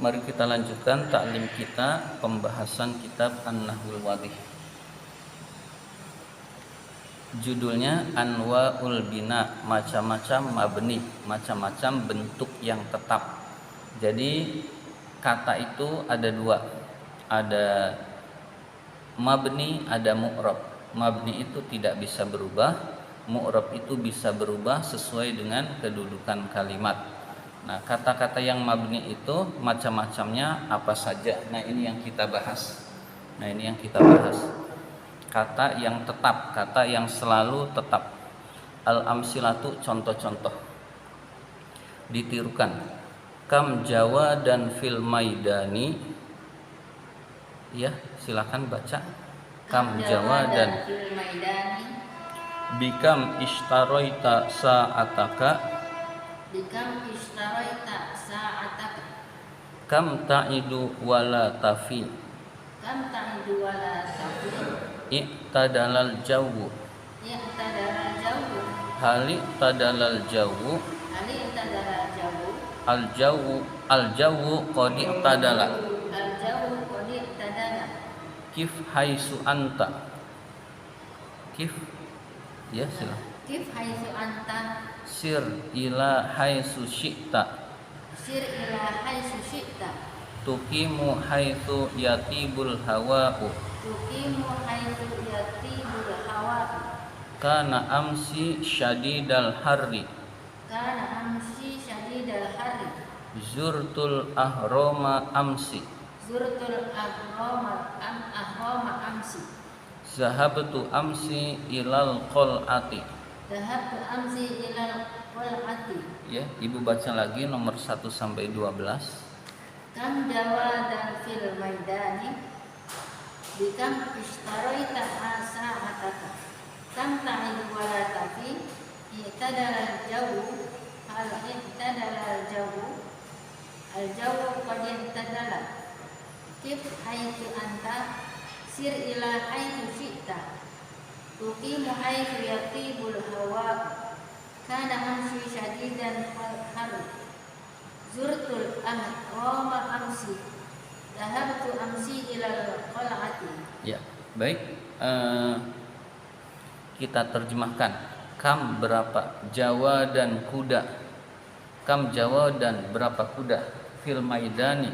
Mari kita lanjutkan taklim kita, pembahasan kitab An-Nahwul Wadih. Judulnya Anwa'ul Bina, macam-macam mabni, macam-macam bentuk yang tetap. Jadi kata itu ada dua, ada mabni, ada mu'rab. Mabni itu tidak bisa berubah, mu'rab itu bisa berubah sesuai dengan kedudukan kalimat. Nah, kata-kata yang mabni itu macam-macamnya apa saja. Nah, ini yang kita bahas. Kata yang tetap, kata yang selalu tetap. Al-amsilatu, contoh-contoh. Ditirukan. Kam Jawa dan fil maidani. Ya, silakan baca. Kam Jawa dan fil maidani. Bikam ishtaroita sa'ataka. Bikam ishtaroita sa'ataka. Kam ta'idu wala tafi. Kam ta'idu wala tafi. I'tadalal jawu. I'tadalal jawu. Hali tadalal jawu. Hali i'tadalal jawu. Al jawu qad i'tadala. Al jawu qad i'tadala. Kif haisu anta. Kif, ya silakan. Kif haisu anta. Sir ila haisu syi'ta. Sir ila haisu syi'ta. Tuqimu haitsu yatibul hawa'u. Tuqimu haitsu yatibul hawa'u. Kana amsi syadidal harri. Kana amsi syadidal harri. Zurtul ahrama amsi. Zurtul ahrama amsi. Zahabtu amsi ilal qal'ati. Zahabtu amsi ilal qal'ati. Ya, Ibu baca lagi nomor 1 sampai 12. Kam Jawa dan fil maidani. Bikam ishtaroita sa'ataka. Kam ta'idu wala tafi. I'tadalal jawu. Hal i'tadalal jawu. Al jawu qad i'tadala. Kif haitsu anta. Sir ila haitsu syi'ta. Tuqimu haitsu yatibul hawa. Kana amsi syadidan harri. Zurtul ahrama amsi. Dhahabtu amsi ilal qal'ati. Ya, baik. Kita terjemahkan. Kam berapa? Jawa dan kuda. Kam Jawa dan berapa kuda? Fil maidani,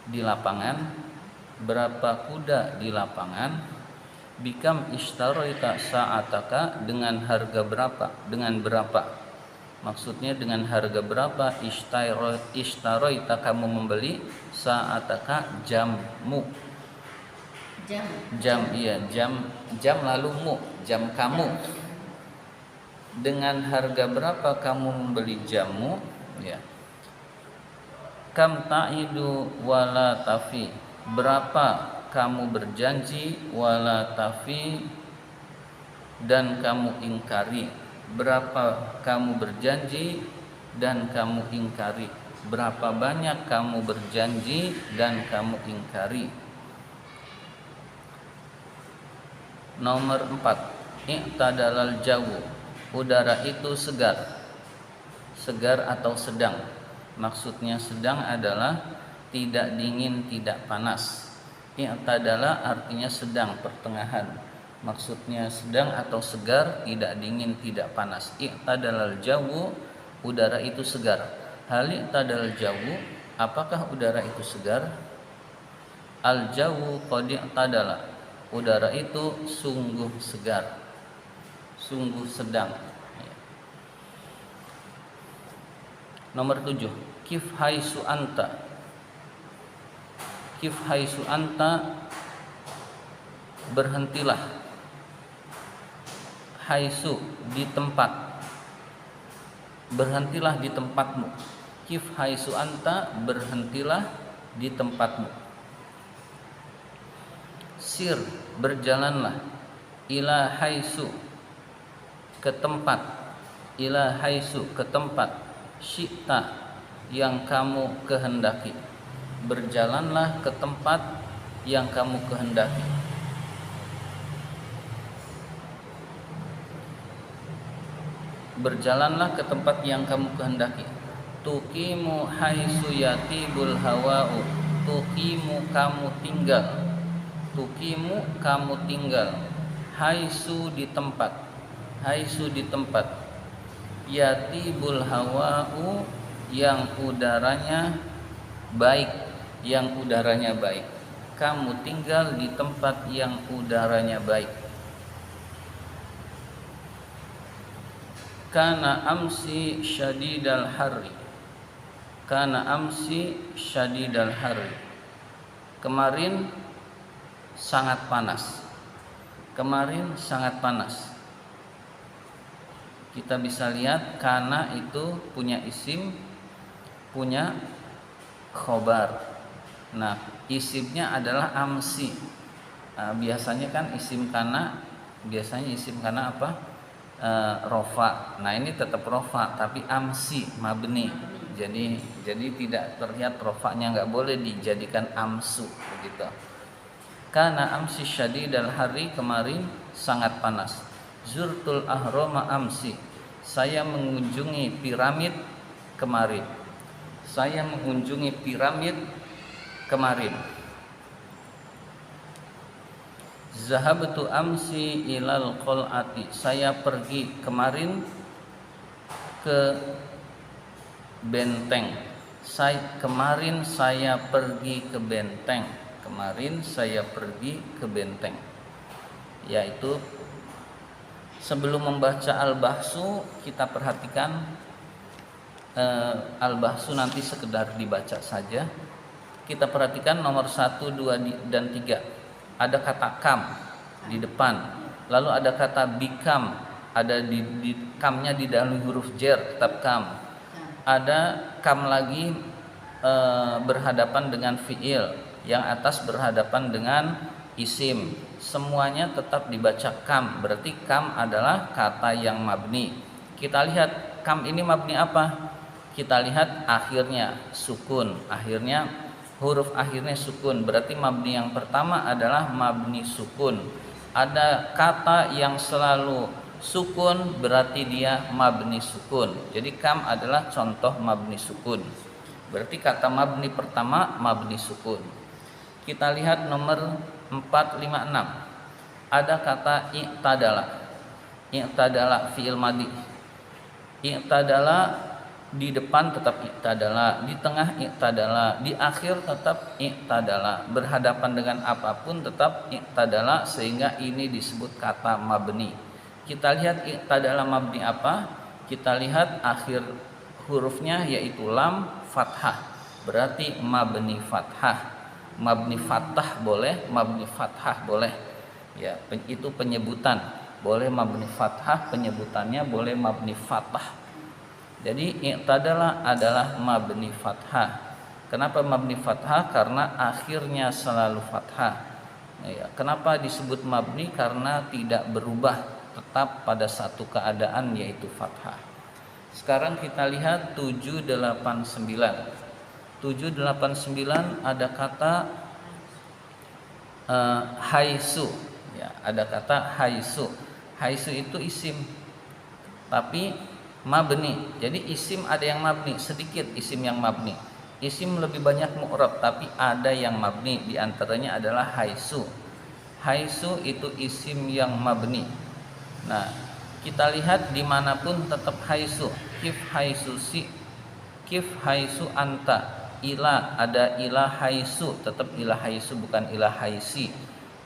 di lapangan. Berapa kuda di lapangan? Bikam ishtaroita sa'ataka, dengan harga berapa? Dengan berapa? Maksudnya dengan harga berapa? Ishtaroita, kamu membeli. Sa'ataka, jammu. Jam lalu mu, jam kamu. Dengan harga berapa kamu membeli jammu? Ya. Kam ta'idu wala tafi. Berapa kamu berjanji, wala tafi, dan kamu ingkari. Berapa kamu berjanji dan kamu ingkari. Berapa banyak kamu berjanji dan kamu ingkari. Nomor 4. I'tadalal jawu. Udara itu segar. Segar atau sedang. Maksudnya sedang adalah tidak dingin, tidak panas. I'tadala artinya sedang, pertengahan. Maksudnya sedang atau segar, tidak dingin, tidak panas. I'tadalal jawu, udara itu segar. Hal i'tadalal jawu, apakah udara itu segar? Al jawu qad i'tadala, udara itu sungguh segar, sungguh sedang. Nomor 7. Kif haisu anta. Kif haisu anta, berhentilah. Haisu, di tempat. Berhentilah di tempatmu. Kif haisu anta, berhentilah di tempatmu. Sir, berjalanlah. Ila haisu, ke tempat. Ila haisu, ke tempat. Syi'ta, yang kamu kehendaki. Berjalanlah ke tempat yang kamu kehendaki. Berjalanlah ke tempat yang kamu kehendaki. Tuqimu haitsu yatibul hawa'u. Tuqimu kamu tinggal. Tuqimu kamu tinggal. Haitsu di tempat. Haitsu di tempat. Yatibul hawa'u yang udaranya baik. Yang udaranya baik. Kamu tinggal di tempat yang udaranya baik. Kana amsi syadidal harri. Kana amsi syadidal harri. Kemarin sangat panas. Kemarin sangat panas. Kita bisa lihat kana itu punya isim, punya khobar. Nah, isimnya adalah amsi. Biasanya kan isim kana, biasanya isim kana apa? Rofa. Nah, ini tetap rofa tapi amsi mabni. Jadi tidak terlihat rofanya, nggak boleh dijadikan amsu begitu. Karena amsi syadidal hari, kemarin sangat panas. Zurtul ahrama amsi, saya mengunjungi piramid kemarin. Saya mengunjungi piramid kemarin. Zahabtu amsi ilal qal'ati, saya pergi kemarin ke benteng. Kemarin saya pergi ke benteng. Kemarin saya pergi ke benteng. Yaitu sebelum membaca al-bahsu kita perhatikan al-bahsu nanti sekedar dibaca saja. Kita perhatikan nomor 1, 2 dan 3. Ada kata kam di depan, lalu ada kata bikam, ada di kamnya di dalam huruf jer, tetap kam. Ada kam lagi berhadapan dengan fiil, yang atas berhadapan dengan isim. Semuanya tetap dibaca kam, berarti kam adalah kata yang mabni. Kita lihat kam ini mabni apa? Kita lihat akhirnya sukun, akhirnya huruf akhirnya sukun, berarti mabni yang pertama adalah mabni sukun. Ada kata yang selalu sukun, berarti dia mabni sukun. Jadi kam adalah contoh mabni sukun. Berarti kata mabni pertama mabni sukun. Kita lihat nomor 4, 5, 6. Ada kata i'tadala. I'tadala fi'il madhi. I'tadala di depan tetap i'tadala, di tengah i'tadala, di akhir tetap i'tadala, berhadapan dengan apapun tetap i'tadala, sehingga ini disebut kata mabni. Kita lihat i'tadala mabni apa? Kita lihat akhir hurufnya yaitu lam fathah, berarti mabni fathah. Mabni fathah boleh, mabni fathah boleh. Ya, itu penyebutan. Boleh mabni fathah, penyebutannya boleh mabni fathah. Jadi i'tadala adalah mabni fathah. Kenapa mabni fathah? Karena akhirnya selalu fathah. Ya, kenapa disebut mabni? Karena tidak berubah, tetap pada satu keadaan yaitu fathah. Sekarang kita lihat 789. 789 ada kata haisu. Ya, ada kata haisu. Haisu itu isim, tapi mabni. Jadi isim ada yang mabni, sedikit isim yang mabni. Isim lebih banyak mu'rab, tapi ada yang mabni, di antaranya adalah haisu. Haisu itu isim yang mabni. Nah, kita lihat dimanapun tetap haisu. Kif haisu si, kif haisu anta. Ila, ada ila haisu, tetap ila haisu bukan ila haisi.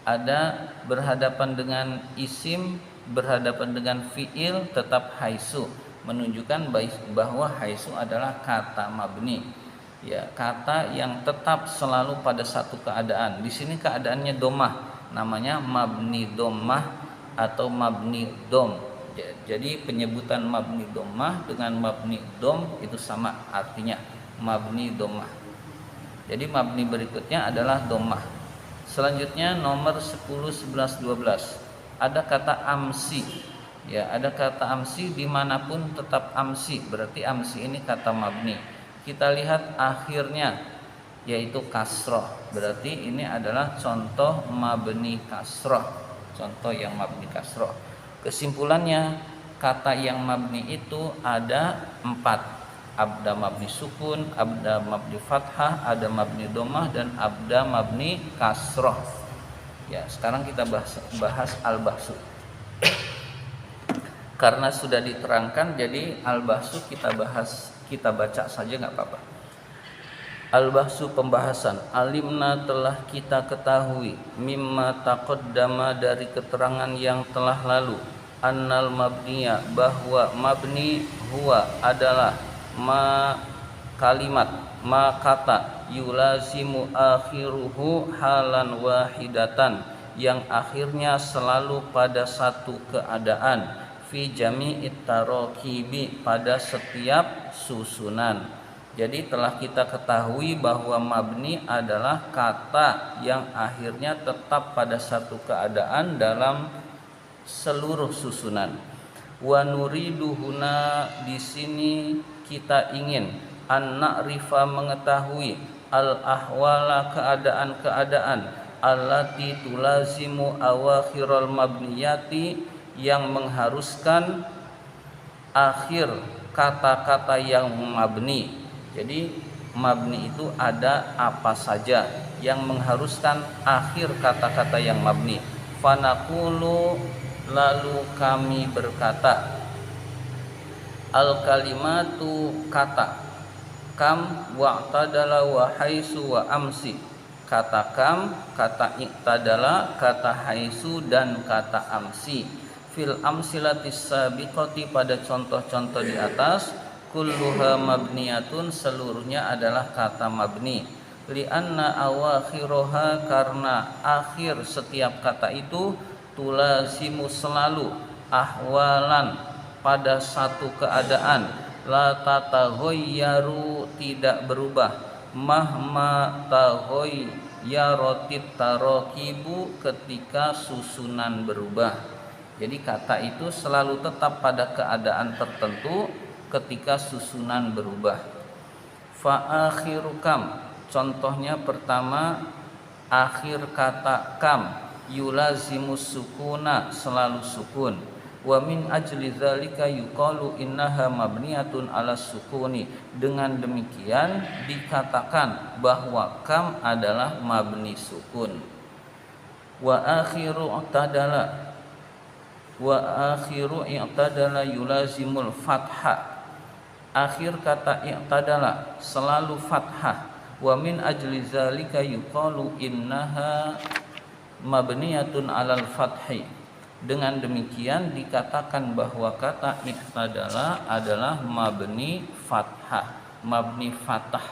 Ada berhadapan dengan isim, berhadapan dengan fiil, tetap haisu, menunjukkan bahwa haisu adalah kata mabni, ya, kata yang tetap selalu pada satu keadaan. Di sini keadaannya domah, namanya mabni domah atau mabni dom. Jadi penyebutan mabni domah dengan mabni dom itu sama artinya, mabni domah. Jadi mabni berikutnya adalah domah. Selanjutnya nomor 10, 11, 12 ada kata amsi. Ya, ada kata amsi, dimanapun tetap amsi, berarti amsi ini kata mabni. Kita lihat akhirnya yaitu kasroh, berarti ini adalah contoh mabni kasroh, contoh yang mabni kasroh. Kesimpulannya, kata yang mabni itu ada 4. abda mabni sukun, abda mabni fathah, ada mabni domah, dan abda mabni kasroh. Ya, sekarang kita bahas al-bahsu. Karena sudah diterangkan, jadi al-bahsu kita baca saja nggak apa-apa. Al-bahsu pembahasan. Alimna telah kita ketahui, mimma taqaddama dari keterangan yang telah lalu, annal mabniya bahwa mabni huwa adalah ma kalimat, ma kata, yulazimu akhiruhu halan wahidatan, yang akhirnya selalu pada satu keadaan, fi jami'it tarokibi pada setiap susunan. Jadi telah kita ketahui bahwa mabni adalah kata yang akhirnya tetap pada satu keadaan dalam seluruh susunan. Wa nuriduhuna, di sini kita ingin an na'rifa mengetahui al ahwala keadaan-keadaan allati tulazimu awakhiral mabniyati yang mengharuskan akhir kata-kata yang mabni. Jadi mabni itu ada apa saja yang mengharuskan akhir kata-kata yang mabni. Fanaqulu, lalu kami berkata, al kalimatu kata, kam wa'tadala wa haisu wa amsi. Kata kam, kata i'tadala, kata haisu, dan kata amsi. Fil amsilatis sabiqati, pada contoh-contoh di atas, kulluha mabniyatun, seluruhnya adalah kata mabni. Lianna awakhiroha, karena akhir setiap kata itu, tulazimu selalu, ahwalan pada satu keadaan, la tataghoyyaru tidak berubah, mahma taghoyyarotit tarokibu ketika susunan berubah. Jadi kata itu selalu tetap pada keadaan tertentu ketika susunan berubah. Fa akhiru kam, contohnya pertama, akhir kata kam, yulazimus sukuna, selalu sukun. Wa min ajli dzalika yuqalu innaha mabniyatun ala sukuni, dengan demikian dikatakan bahwa kam adalah mabni sukun. Wa akhiru i'tadala yulazimul fathah, akhir kata i'tadala selalu fathah. Wa min ajli zalika yuqalu innaha mabniyatun alal fathi, dengan demikian dikatakan bahwa kata i'tadala adalah mabni fathah, mabni fathah.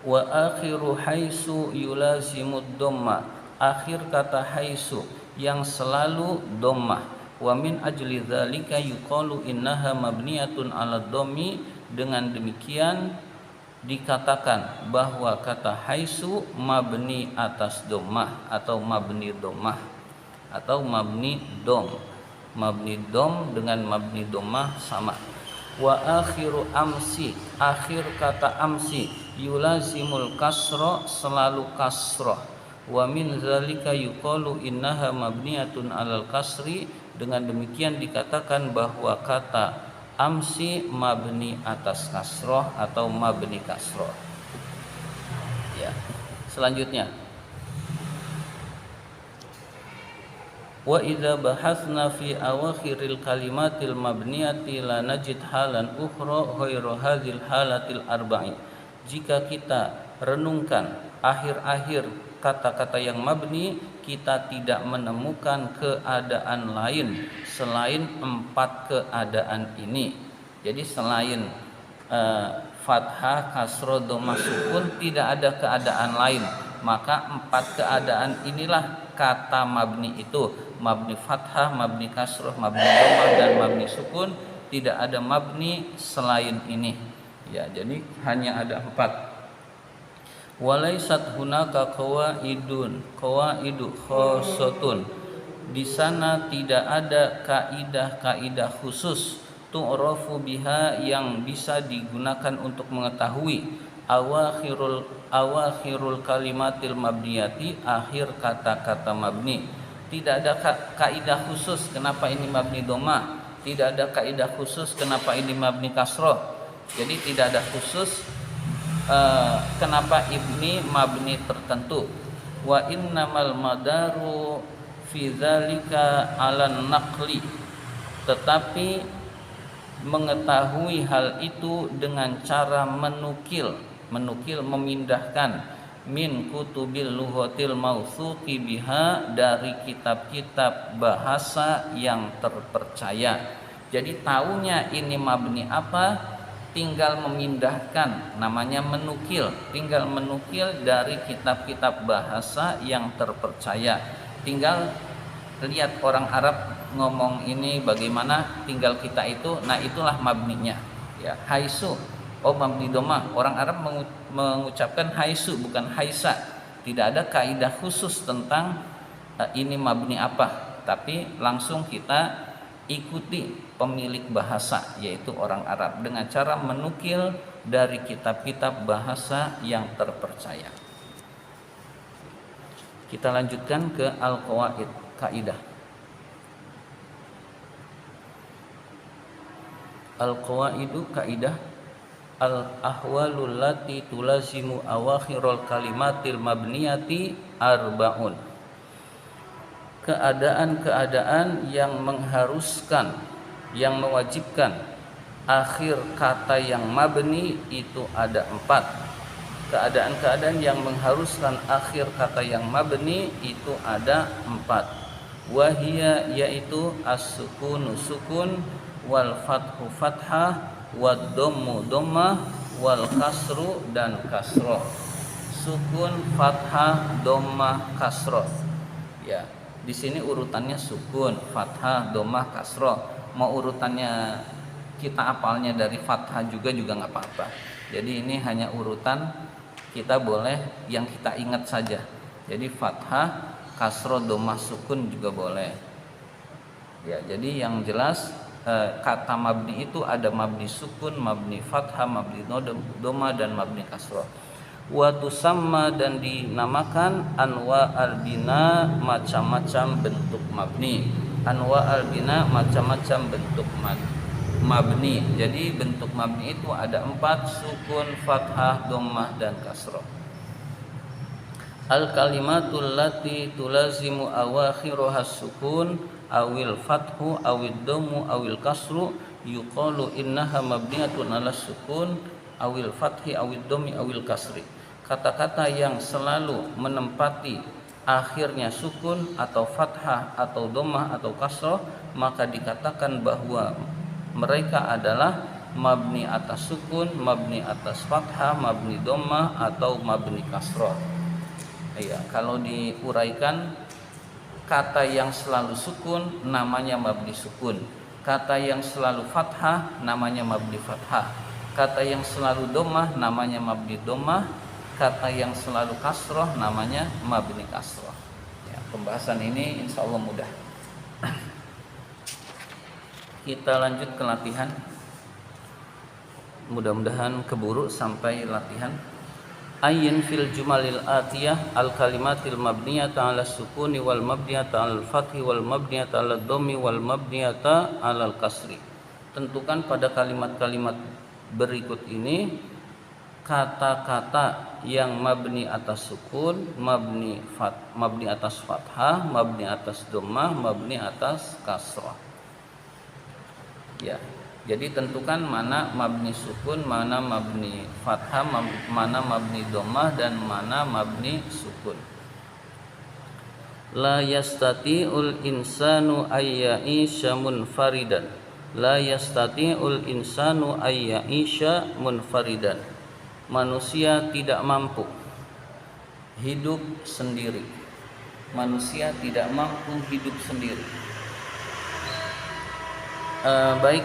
Wa akhiru haisu yulazimud dhamma, akhir kata haisu yang selalu dhammah. Wa min ajli dzalika yuqalu innaha mabniyatun 'ala dhammi, dengan demikian dikatakan bahwa kata haisu mabni atas dhammah atau mabni dhammah atau mabni dom. Mabni dom dengan mabni dhammah sama. Wa akhiru amsi, akhir kata amsi, yulazimul kasra, selalu kasrah. Wa min dzalika yuqalu innaha mabniyatun 'alal kasri, dengan demikian dikatakan bahwa kata amsi mabni atas kasroh atau mabni kasroh. Ya, selanjutnya, wa idza bahatsna fi awakhiril kalimatil mabniyati la najid halan ukhra ghairu hadzal halatil arba'i. Jika kita renungkan akhir-akhir kata-kata yang mabni, kita tidak menemukan keadaan lain selain 4 keadaan ini. Jadi selain fathah, kasroh, dhammah, sukun, tidak ada keadaan lain. Maka 4 keadaan inilah kata mabni itu. Mabni fathah, mabni kasroh, mabni dhammah, dan mabni sukun. Tidak ada mabni selain ini. Ya, jadi hanya ada 4. Walaisat hunaka qawaidu khassatun, di sana tidak ada kaidah-kaidah khusus, tu'rafu biha, yang bisa digunakan untuk mengetahui awakhirul kalimatil mabniyati, akhir kata-kata mabni. Tidak ada kaidah khusus kenapa ini mabni dhammah, tidak ada kaidah khusus kenapa ini mabni kasroh, Jadi tidak ada khusus kenapa ini mabni tertentu. Wa innamal madaru fi dzalika 'alan naqli, tetapi mengetahui hal itu dengan cara menukil memindahkan min kutubil lughatil mausuqi biha, dari kitab-kitab bahasa yang terpercaya. Jadi tahunya ini mabni apa, tinggal memindahkan, namanya menukil, tinggal menukil dari kitab-kitab bahasa yang terpercaya. Tinggal lihat orang Arab ngomong ini bagaimana, tinggal kita itu, nah itulah mabninya. Ya, haisu, oh mabni domah. Orang Arab mengucapkan haisu bukan haisa. Tidak ada kaidah khusus tentang ini mabni apa, tapi langsung kita ikuti pemilik bahasa, yaitu orang Arab, dengan cara menukil dari kitab-kitab bahasa yang terpercaya. Kita lanjutkan ke al-qawaid, kaidah. Al-qawaidu, kaidah. Al-ahwalul lati tulazimu awakhirul kalimatil mabniyati arba'un. Keadaan-keadaan yang mengharuskan, yang mewajibkan akhir kata yang mabni itu ada 4. Keadaan-keadaan yang mengharuskan akhir kata yang mabni itu ada 4. Wahia, yaitu as-sukunu sukun, wal fathu fathah, wad dhammu dhammah, wal kasru dan kasroh. Sukun, fathah, dhammah, kasroh. Ya, di sini urutannya sukun, fathah, dhammah, kasroh. Mau urutannya kita apalnya dari fathah juga nggak apa-apa. Jadi ini hanya urutan kita boleh yang kita ingat saja. Jadi fathah, kasroh, dhammah, sukun juga boleh. Ya, jadi yang jelas kata mabni itu ada mabni sukun, mabni fathah, mabni dhammah dan mabni kasroh. Wa tusamma, dan dinamakan anwa al-bina, macam-macam bentuk mabni. Anwa al-bina, macam-macam bentuk mabni. Jadi bentuk mabni itu ada 4, sukun, fathah, dhammah dan kasroh. Al-kalimatul lati tulazimu awakhiruha sukun awil fathu awil dhammu awil kasru yuqalu innaha mabniyatun ala sukun awil fathi awil dhammi awil kasri. Kata-kata yang selalu menempati akhirnya sukun atau fathah atau dhammah atau kasroh, maka dikatakan bahwa mereka adalah mabni atas sukun, mabni atas fathah, mabni dhammah atau mabni kasroh. Iya, kalau diuraikan, kata yang selalu sukun namanya mabni sukun, kata yang selalu fathah namanya mabni fathah, kata yang selalu dhammah namanya mabni dhammah, kata yang selalu kasroh namanya mabni kasroh. Ya, pembahasan ini insya Allah mudah. Kita lanjut ke latihan. Mudah-mudahan keburu sampai latihan. Ayyin fil jumalil atiyah al kalimatil mabniyata ala sukuni wal mabniyata al fathi wal mabniyata ala dhammi wal mabniyata ala kasri. Tentukan pada kalimat-kalimat berikut ini kata-kata yang mabni atas sukun, mabni atas fathah, mabni atas dhammah, mabni atas kasrah. Ya, jadi tentukan mana mabni sukun, mana mabni fathah, mana mabni dhammah dan mana mabni sukun. La yastati'ul insanu ayya'isha munfaridan. La yastati'ul insanu ayya'isha munfaridan. Manusia tidak mampu hidup sendiri. Manusia tidak mampu hidup sendiri. Baik.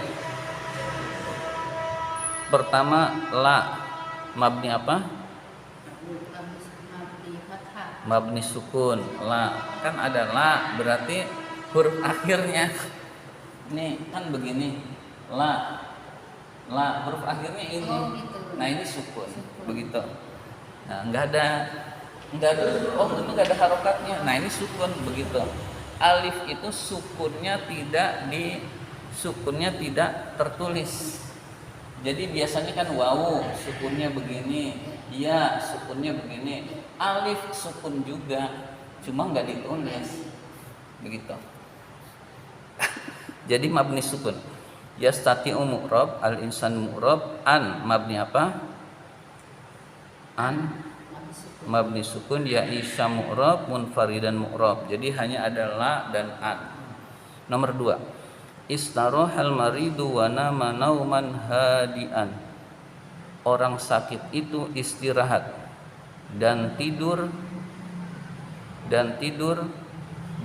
Pertama, la mabni apa? Mabni fathah. Mabni sukun. La, kan ada la, berarti huruf akhirnya ini kan begini. La huruf akhirnya ini. Oh, gitu. Nah, ini sukun. Begitu. Nah, enggak ada oh, ini enggak ada harokatnya. Nah, ini sukun begitu. Alif itu sukunnya tidak tertulis. Jadi biasanya kan wawu sukunnya begini, ya sukunnya begini, alif sukun juga, cuma nggak ditulis begitu. Jadi mabni sukun. Yastati'u mu'rab, al insan mu'rab, an mabni apa? An mabni sukun, ya isya mu'rab, munfaridan mu'rab. Jadi hanya ada la dan an. Nomor 2. Istarahal maridu wa nama nauman hadian. Orang sakit itu istirahat dan tidur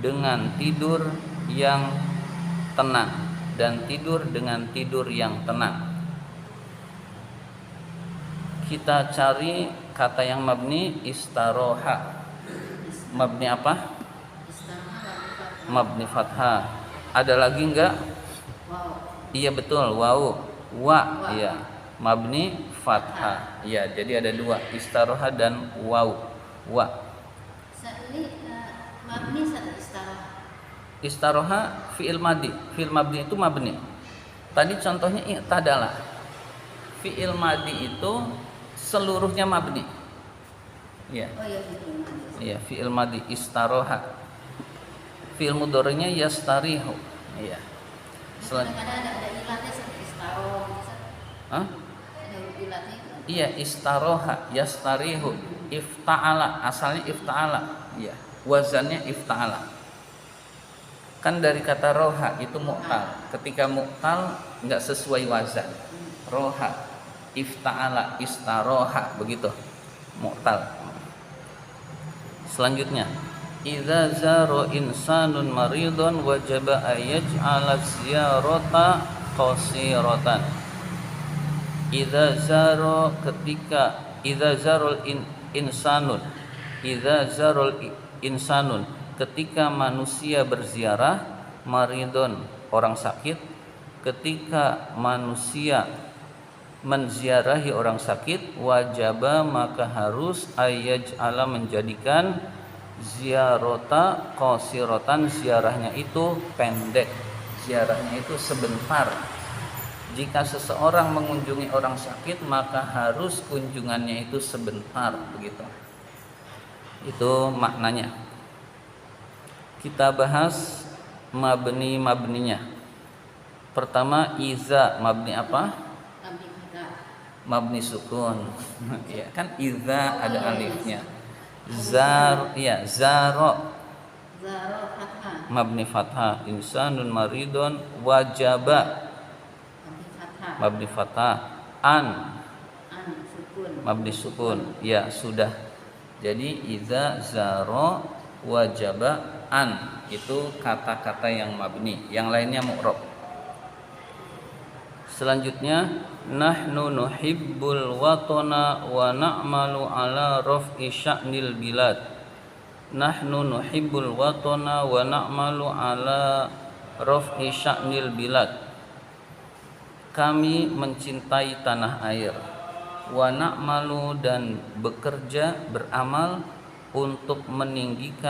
dengan tidur yang tenang, dan tidur dengan tidur yang tenang. Kita cari kata yang mabni istaroha. Mabni apa? Mabni fathah. Ada lagi enggak? Iya betul, waw, wa, iya. Mabni fathah. Iya, jadi ada 2, istaroha dan waw, wa. Mabni istaroha. Istaroha fi'il madi. Fi'il mabni itu mabni. Tadi contohnya i'tadala. Fi'il madi itu seluruhnya mabni. Iya. Oh iya, fi'il madi. Iya, fi'il madi istaroha. Fi'il mudhari'nya yastarihu. Iya. Kadang-kadang ada ilatnya seperti istaroh. Hah? Ada ilatnya itu. Iya, istaroha, yastarihu, ifta'ala, asalnya ifta'ala. Iya, wazannya ifta'ala. Kan dari kata roha itu mu'tal. Ketika mu'tal nggak sesuai wazan. Roha, ifta'ala, istaroha, begitu. Mu'tal. Selanjutnya, idza zara insanun maridun wajaba ayaj'ala ziyarata qasiratan. Idza zara ketika idza zarul insanun ketika manusia berziarah, maridun orang sakit, ketika manusia menziarahi orang sakit, wajaba maka harus ayaj'ala menjadikan ziyarata qasiratan, ziarahnya itu pendek, ziarahnya itu sebentar. Jika seseorang mengunjungi orang sakit, maka harus kunjungannya itu sebentar, begitu. Itu maknanya. Kita bahas mabninya. Pertama, iza, mabni apa? Mabni sukun. Ya, kan iza ada alifnya. Zaro fathah. Mabni fathah. Insanun maridun wajaba mabni fathah. An sukun. Mabni sukun. Ya, sudah. Jadi iza zaro wajaba an, itu kata-kata yang mabni, yang lainnya mu'rab. Selanjutnya, nahnu nuhibbul watana wa na'malu ala raf'i sya'nil bilad. Nahnu nuhibbul watana wa na'malu ala raf'i sya'nil bilad. Kami mencintai tanah air. Wa na'malu dan bekerja, beramal untuk meninggikan